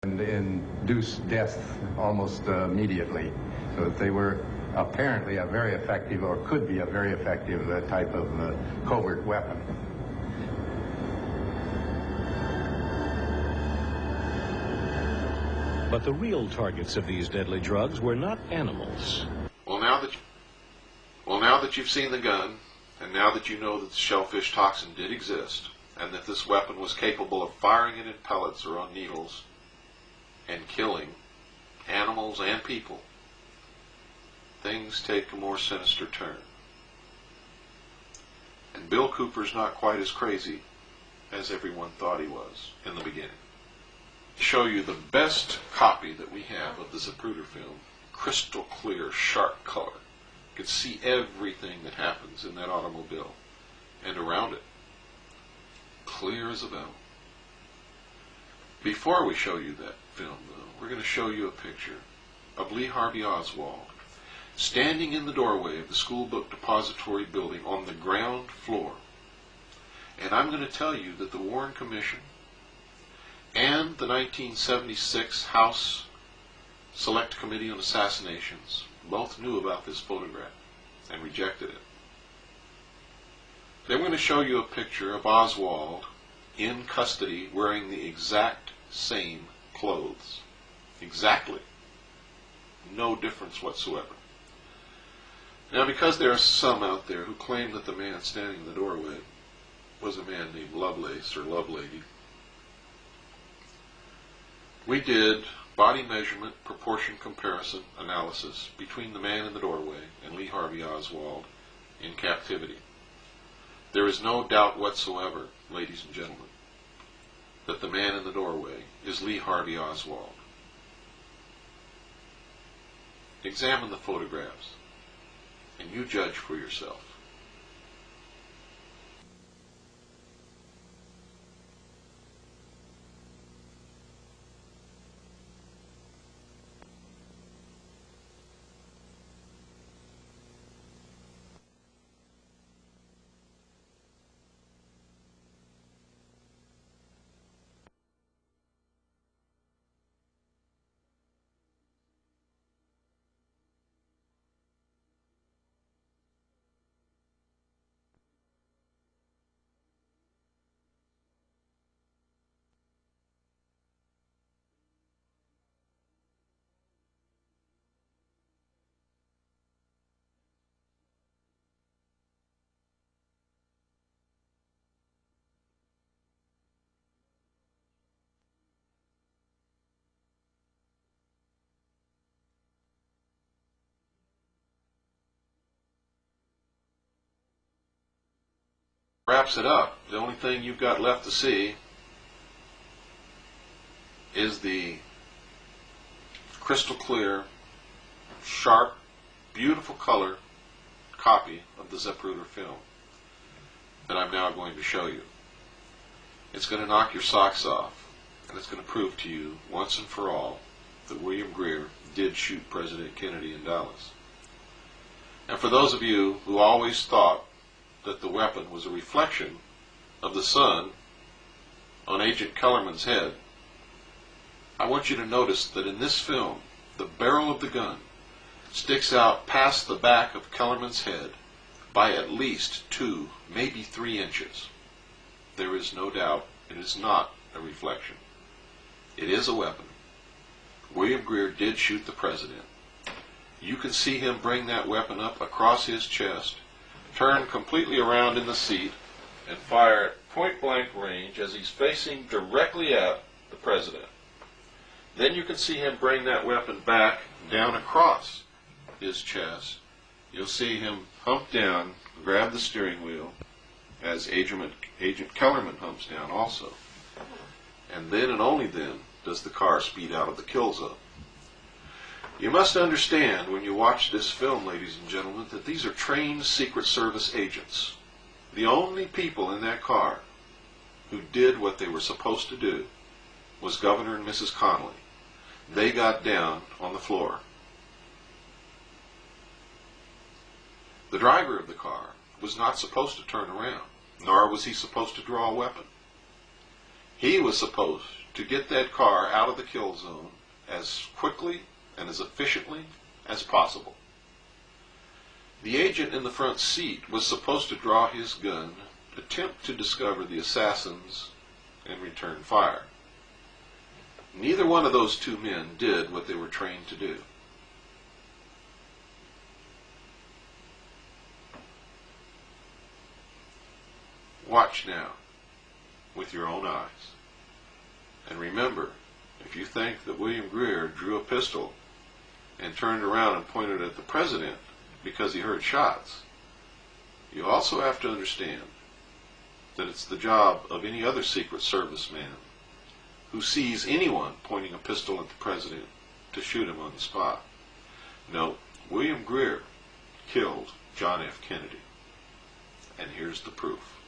and induce death almost immediately, so that they were apparently a very effective, or could be a very effective type of covert weapon. But the real targets of these deadly drugs were not animals. Well, now that you've seen the gun, and now that you know that the shellfish toxin did exist, and that this weapon was capable of firing it in pellets or on needles and killing animals and people, things take a more sinister turn. And Bill Cooper's not quite as crazy as everyone thought he was in the beginning. To show you the best copy that we have of the Zapruder film, crystal clear, sharp color. You can see everything that happens in that automobile and around it. Clear as a bell. Before we show you that film, though, we're going to show you a picture of Lee Harvey Oswald standing in the doorway of the school book depository building on the ground floor. And I'm going to tell you that the Warren Commission and the 1976 House Select Committee on Assassinations both knew about this photograph and rejected it. Then we're going to show you a picture of Oswald in custody wearing the exact same clothes. Exactly. No difference whatsoever. Now, because there are some out there who claim that the man standing in the doorway was a man named Lovelace or Lovelady, we did body measurement proportion comparison analysis between the man in the doorway and Lee Harvey Oswald in captivity. There is no doubt whatsoever, ladies and gentlemen, that the man in the doorway is Lee Harvey Oswald. Examine the photographs, and you judge for yourself. Wraps it up. The only thing you've got left to see is the crystal clear, sharp, beautiful color copy of the Zapruder film that I'm now going to show you. It's going to knock your socks off, and it's going to prove to you once and for all that William Greer did shoot President Kennedy in Dallas. And for those of you who always thought that the weapon was a reflection of the sun on Agent Kellerman's head, I want you to notice that in this film, the barrel of the gun sticks out past the back of Kellerman's head by at least 2, maybe 3 inches. There is no doubt it is not a reflection. It is a weapon. William Greer did shoot the president. You can see him bring that weapon up across his chest, turn completely around in the seat, and fire at point-blank range as he's facing directly at the president. Then you can see him bring that weapon back down across his chest. You'll see him hump down, grab the steering wheel, as Agent Kellerman humps down also. And then and only then does the car speed out of the kill zone. You must understand when you watch this film, ladies and gentlemen, that these are trained Secret Service agents. The only people in that car who did what they were supposed to do was Governor and Mrs. Connolly. They got down on the floor. The driver of the car was not supposed to turn around, nor was he supposed to draw a weapon. He was supposed to get that car out of the kill zone as quickly and as efficiently as possible. The agent in the front seat was supposed to draw his gun, attempt to discover the assassins, and return fire. Neither one of those two men did what they were trained to do. Watch now with your own eyes. And remember, if you think that William Greer drew a pistol and turned around and pointed at the president because he heard shots, you also have to understand that it's the job of any other Secret Service man who sees anyone pointing a pistol at the president to shoot him on the spot. No, William Greer killed John F. Kennedy. And here's the proof.